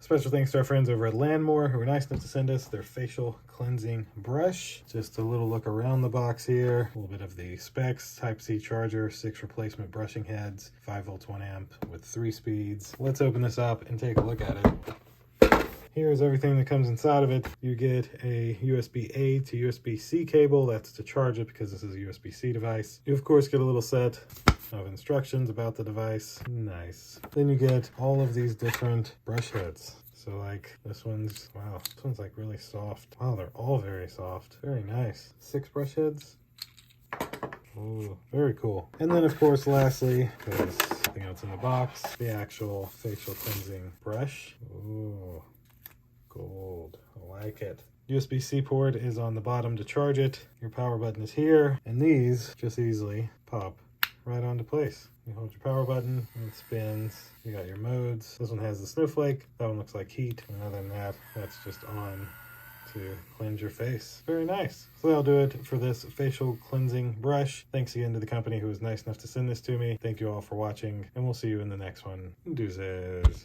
Special thanks to our friends over at Landmore who were nice enough to send us their facial cleansing brush. Just a little look around the box here. A little bit of the specs: Type-C charger, 6 replacement brushing heads, 5 volts 1 amp with 3 speeds. Let's open this up and take a look at it. Here's everything that comes inside of it. You get a USB-A to USB-C cable. That's to charge it because this is a USB-C device. You of course get a little set of instructions about the device. Nice. Then you get all of these different brush heads. So like this one's, wow, this one's like really soft. Wow, they're all very soft. Very nice. 6 brush heads. Ooh, very cool. And then of course, lastly, because nothing else in the box, the actual facial cleansing brush. Ooh, gold. I like it. USB-C port is on the bottom to charge it. Your power button is here, and these just easily pop right onto place. You hold your power button and it spins. You got your modes. This one has the snowflake. That one looks like heat. And other than that, that's just on to cleanse your face. Very nice. So that'll do it for this facial cleansing brush. Thanks again to the company who was nice enough to send this to me. Thank you all for watching, and we'll see you in the next one. Deuces.